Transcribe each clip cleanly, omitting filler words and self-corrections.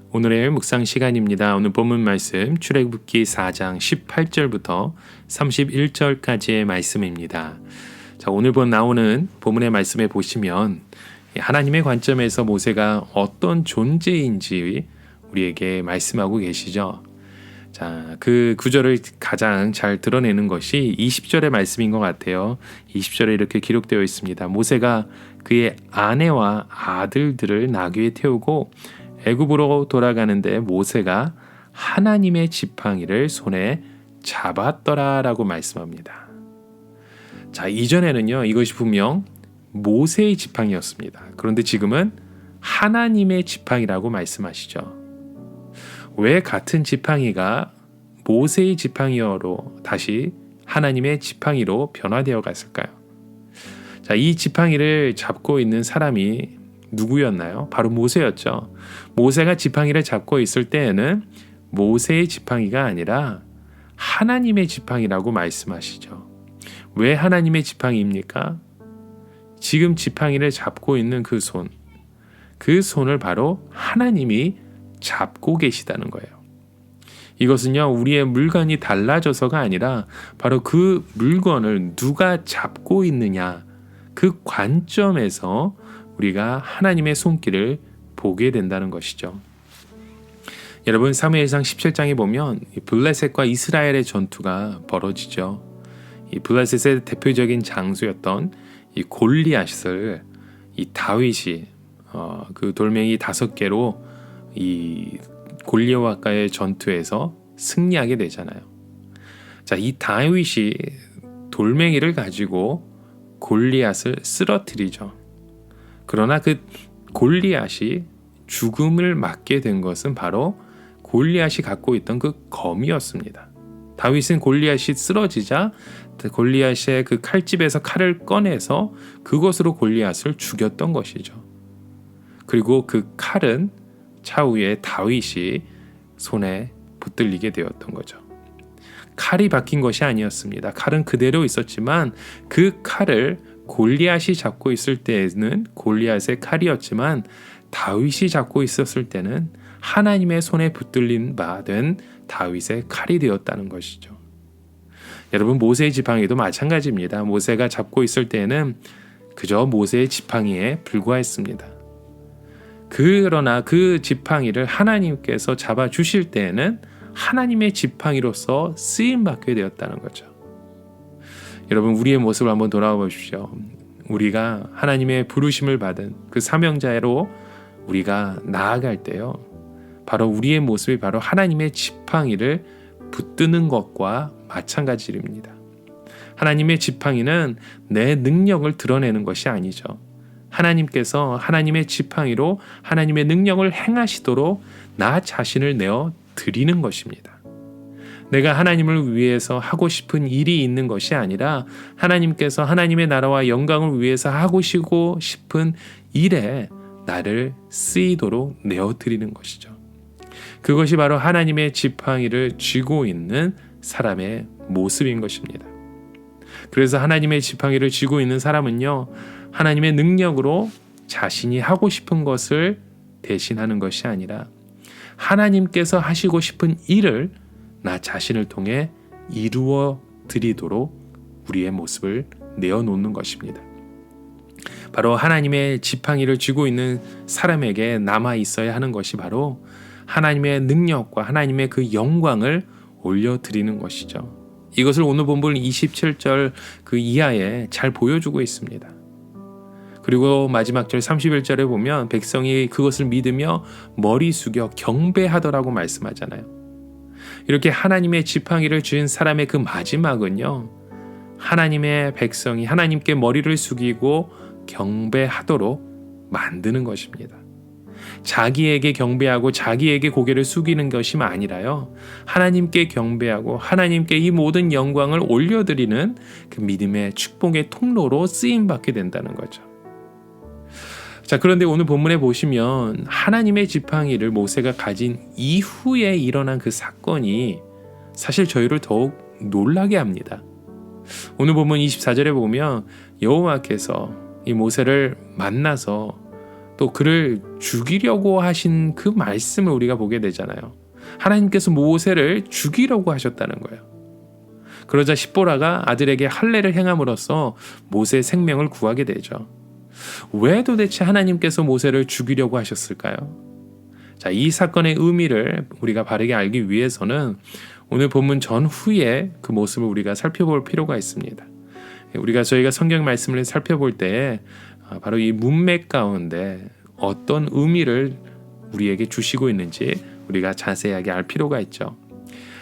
오늘의 묵상 시간입니다. 오늘 본문 말씀 출애굽기 4장 18절부터 31절까지의 말씀입니다. 자, 오늘 나오는 본문의 말씀에 보시면 하나님의 관점에서 모세가 어떤 존재인지 우리에게 말씀하고 계시죠. 자, 그 구절을 가장 잘 드러내는 것이 20절의 말씀인 것 같아요. 20절에 이렇게 기록되어 있습니다. 모세가 그의 아내와 아들들을 나귀에 태우고 애굽으로 돌아가는데 모세가 하나님의 지팡이를 손에 잡았더라라고 말씀합니다. 자, 이전에는요, 이것이 분명 모세의 지팡이였습니다. 그런데 지금은 하나님의 지팡이라고 말씀하시죠. 왜 같은 지팡이가 모세의 지팡이로 다시 하나님의 지팡이로 변화되어 갔을까요? 자, 이 지팡이를 잡고 있는 사람이 누구였나요? 바로 모세였죠. 모세가 지팡이를 잡고 있을 때에는 모세의 지팡이가 아니라 하나님의 지팡이라고 말씀하시죠. 왜 하나님의 지팡이입니까? 지금 지팡이를 잡고 있는 그 손을 바로 하나님이 잡고 계시다는 거예요. 이것은요, 우리의 물건이 달라져서가 아니라 바로 그 물건을 누가 잡고 있느냐, 그 관점에서 우리가 하나님의 손길을 보게 된다는 것이죠. 여러분, 사무엘상 17장에 보면 블레셋과 이스라엘의 전투가 벌어지죠. 이 블레셋의 대표적인 장수였던 이 골리앗을 이 다윗이 그 돌멩이 5개로 이 골리앗과의 전투에서 승리하게 되잖아요. 자, 이 다윗이 돌멩이를 가지고 골리앗을 쓰러뜨리죠. 그러나 그 골리앗이 죽음을 맞게 된 것은 바로 골리앗이 갖고 있던 그 검이었습니다. 다윗은 골리앗이 쓰러지자 골리앗의 그 칼집에서 칼을 꺼내서 그것으로 골리앗을 죽였던 것이죠. 그리고 그 칼은 차후에 다윗이 손에 붙들리게 되었던 거죠. 칼이 바뀐 것이 아니었습니다. 칼은 그대로 있었지만 그 칼을 골리앗이 잡고 있을 때에는 골리앗의 칼이었지만 다윗이 잡고 있었을 때는 하나님의 손에 붙들린 바 된 다윗의 칼이 되었다는 것이죠. 여러분, 모세의 지팡이도 마찬가지입니다. 모세가 잡고 있을 때에는 그저 모세의 지팡이에 불과했습니다. 그러나 그 지팡이를 하나님께서 잡아주실 때에는 하나님의 지팡이로서 쓰임받게 되었다는 거죠. 여러분, 우리의 모습을 한번 돌아와 보십시오. 우리가 하나님의 부르심을 받은 그 사명자로 우리가 나아갈 때요, 바로 우리의 모습이 바로 하나님의 지팡이를 붙드는 것과 마찬가지입니다. 하나님의 지팡이는 내 능력을 드러내는 것이 아니죠. 하나님께서 하나님의 지팡이로 하나님의 능력을 행하시도록 나 자신을 내어 드리는 것입니다. 내가 하나님을 위해서 하고 싶은 일이 있는 것이 아니라 하나님께서 하나님의 나라와 영광을 위해서 하고 싶은 일에 나를 쓰이도록 내어드리는 것이죠. 그것이 바로 하나님의 지팡이를 쥐고 있는 사람의 모습인 것입니다. 그래서 하나님의 지팡이를 쥐고 있는 사람은요, 하나님의 능력으로 자신이 하고 싶은 것을 대신하는 것이 아니라 하나님께서 하시고 싶은 일을 나 자신을 통해 이루어 드리도록 우리의 모습을 내어놓는 것입니다. 바로 하나님의 지팡이를 쥐고 있는 사람에게 남아 있어야 하는 것이 바로 하나님의 능력과 하나님의 그 영광을 올려드리는 것이죠. 이것을 오늘 본문 27절 그 이하에 잘 보여주고 있습니다. 그리고 마지막 절 31절에 보면 백성이 그것을 믿으며 머리 숙여 경배하더라고 말씀하잖아요. 이렇게 하나님의 지팡이를 쥔 사람의 그 마지막은요, 하나님의 백성이 하나님께 머리를 숙이고 경배하도록 만드는 것입니다. 자기에게 경배하고 자기에게 고개를 숙이는 것이 아니라요, 하나님께 경배하고 하나님께 이 모든 영광을 올려드리는 그 믿음의 축복의 통로로 쓰임받게 된다는 거죠. 자, 그런데 오늘 본문에 보시면 하나님의 지팡이를 모세가 가진 이후에 일어난 그 사건이 사실 저희를 더욱 놀라게 합니다. 오늘 본문 24절에 보면 여호와께서 이 모세를 만나서 또 그를 죽이려고 하신 그 말씀을 우리가 보게 되잖아요. 하나님께서 모세를 죽이려고 하셨다는 거예요. 그러자 십보라가 아들에게 할례를 행함으로써 모세의 생명을 구하게 되죠. 왜 도대체 하나님께서 모세를 죽이려고 하셨을까요? 자, 이 사건의 의미를 우리가 바르게 알기 위해서는 오늘 본문 전후에 그 모습을 우리가 살펴볼 필요가 있습니다. 저희가 성경 말씀을 살펴볼 때 바로 이 문맥 가운데 어떤 의미를 우리에게 주시고 있는지 우리가 자세하게 알 필요가 있죠.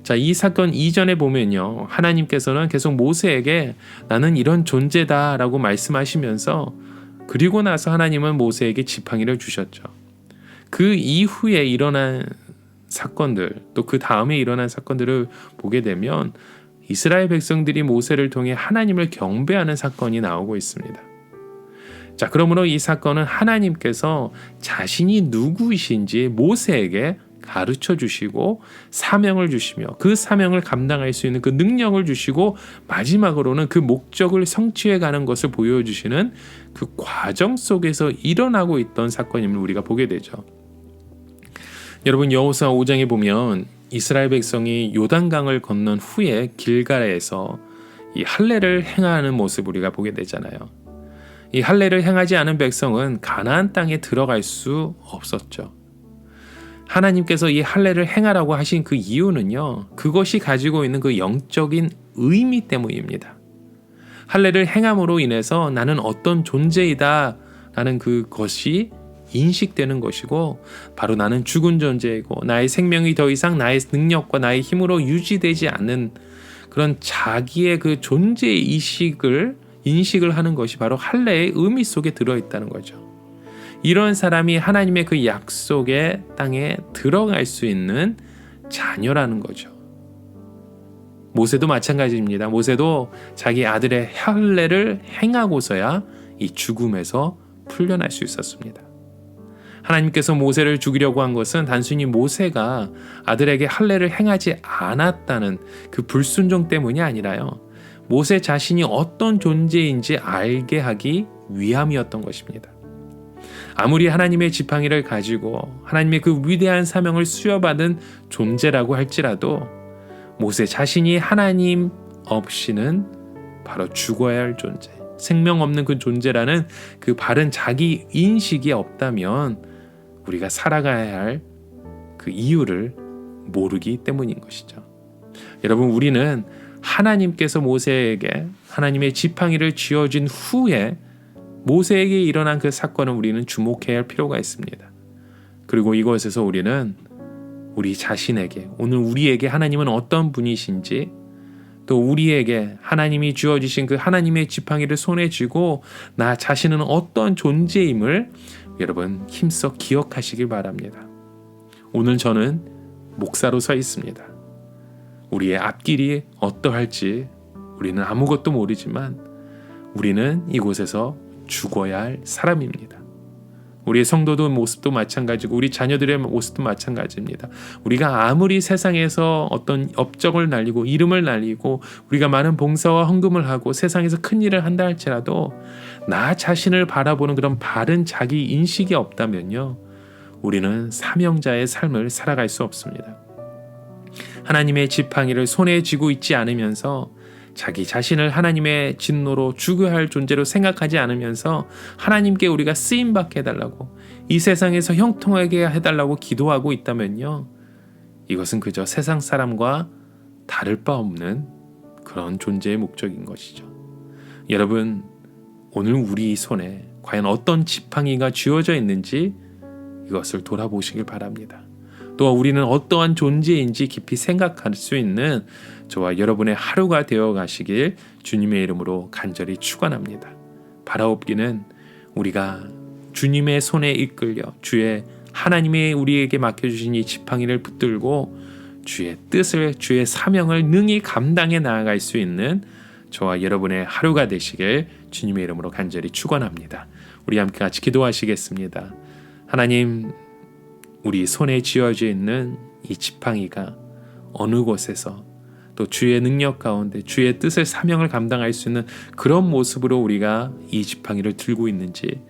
자, 이 사건 이전에 보면요, 하나님께서는 계속 모세에게 나는 이런 존재다라고 말씀하시면서, 그리고 나서 하나님은 모세에게 지팡이를 주셨죠. 그 이후에 일어난 사건들, 또 그 다음에 일어난 사건들을 보게 되면 이스라엘 백성들이 모세를 통해 하나님을 경배하는 사건이 나오고 있습니다. 자, 그러므로 이 사건은 하나님께서 자신이 누구이신지 모세에게 가르쳐 주시고 사명을 주시며 그 사명을 감당할 수 있는 그 능력을 주시고 마지막으로는 그 목적을 성취해 가는 것을 보여주시는 그 과정 속에서 일어나고 있던 사건임을 우리가 보게 되죠. 여러분, 여호수아 5장에 보면 이스라엘 백성이 요단강을 건넌 후에 길갈에서 이 할례를 행하는 모습을 우리가 보게 되잖아요. 이 할례를 행하지 않은 백성은 가나안 땅에 들어갈 수 없었죠. 하나님께서 이 할례를 행하라고 하신 그 이유는요, 그것이 가지고 있는 그 영적인 의미 때문입니다. 할례를 행함으로 인해서 나는 어떤 존재이다 라는 그것이 인식되는 것이고, 바로 나는 죽은 존재이고 나의 생명이 더 이상 나의 능력과 나의 힘으로 유지되지 않는 그런 자기의 그 존재의 인식을 하는 것이 바로 할례의 의미 속에 들어있다는 거죠. 이런 사람이 하나님의 그 약속의 땅에 들어갈 수 있는 자녀라는 거죠. 모세도 마찬가지입니다. 모세도 자기 아들의 할례를 행하고서야 이 죽음에서 풀려날 수 있었습니다. 하나님께서 모세를 죽이려고 한 것은 단순히 모세가 아들에게 할례를 행하지 않았다는 그 불순종 때문이 아니라요, 모세 자신이 어떤 존재인지 알게 하기 위함이었던 것입니다. 아무리 하나님의 지팡이를 가지고 하나님의 그 위대한 사명을 수여받은 존재라고 할지라도 모세 자신이 하나님 없이는 바로 죽어야 할 존재, 생명 없는 그 존재라는 그 바른 자기 인식이 없다면 우리가 살아가야 할 그 이유를 모르기 때문인 것이죠. 여러분, 우리는 하나님께서 모세에게 하나님의 지팡이를 쥐어준 후에 모세에게 일어난 그 사건을 우리는 주목해야 할 필요가 있습니다. 그리고 이것에서 우리는 우리 자신에게, 오늘 우리에게 하나님은 어떤 분이신지, 또 우리에게 하나님이 주어주신 그 하나님의 지팡이를 손에 쥐고 나 자신은 어떤 존재임을 여러분 힘써 기억하시길 바랍니다. 오늘 저는 목사로 서 있습니다. 우리의 앞길이 어떠할지 우리는 아무것도 모르지만 우리는 이곳에서 죽어야 할 사람입니다. 우리의 성도도 모습도 마찬가지고 우리 자녀들의 모습도 마찬가지입니다. 우리가 아무리 세상에서 어떤 업적을 날리고 이름을 날리고 우리가 많은 봉사와 헌금을 하고 세상에서 큰 일을 한다 할지라도 나 자신을 바라보는 그런 바른 자기 인식이 없다면요, 우리는 사명자의 삶을 살아갈 수 없습니다. 하나님의 지팡이를 손에 쥐고 있지 않으면서 자기 자신을 하나님의 진노로 죽어야 할 존재로 생각하지 않으면서 하나님께 우리가 쓰임받게 해달라고, 이 세상에서 형통하게 해달라고 기도하고 있다면요, 이것은 그저 세상 사람과 다를 바 없는 그런 존재의 목적인 것이죠. 여러분, 오늘 우리 손에 과연 어떤 지팡이가 쥐어져 있는지 이것을 돌아보시길 바랍니다. 또 우리는 어떠한 존재인지 깊이 생각할 수 있는 저와 여러분의 하루가 되어 가시길 주님의 이름으로 간절히 축원합니다. 바라옵기는 우리가 주님의 손에 이끌려 주의 하나님의 우리에게 맡겨주신 이 지팡이를 붙들고 주의 뜻을, 주의 사명을 능히 감당해 나아갈 수 있는 저와 여러분의 하루가 되시길 주님의 이름으로 간절히 축원합니다. 우리 함께 같이 기도하시겠습니다. 하나님, 우리 손에 쥐어져 있는 이 지팡이가 어느 곳에서 또 주의 능력 가운데 주의 뜻을, 사명을 감당할 수 있는 그런 모습으로 우리가 이 지팡이를 들고 있는지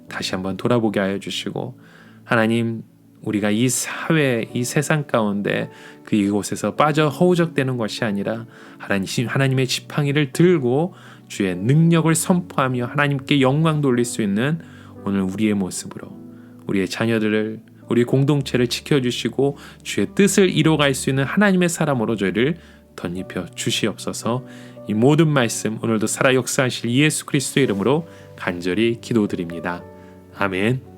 다시 한번 돌아보게 하여 주시고 하나님 우리가 이 사회, 이 세상 가운데 그 이곳에서 빠져 허우적대는 것이 아니라 하나님의 지팡이를 들고 주의 능력을 선포하며 하나님께 영광 돌릴 수 있는 오늘 우리의 모습으로 우리의 자녀들을 우리 공동체를 지켜주시고 주의 뜻을 이뤄갈 수 있는 하나님의 사람으로 저희를 덧입혀 주시옵소서. 이 모든 말씀 오늘도 살아 역사하실 예수 그리스도의 이름으로 간절히 기도드립니다. 아멘.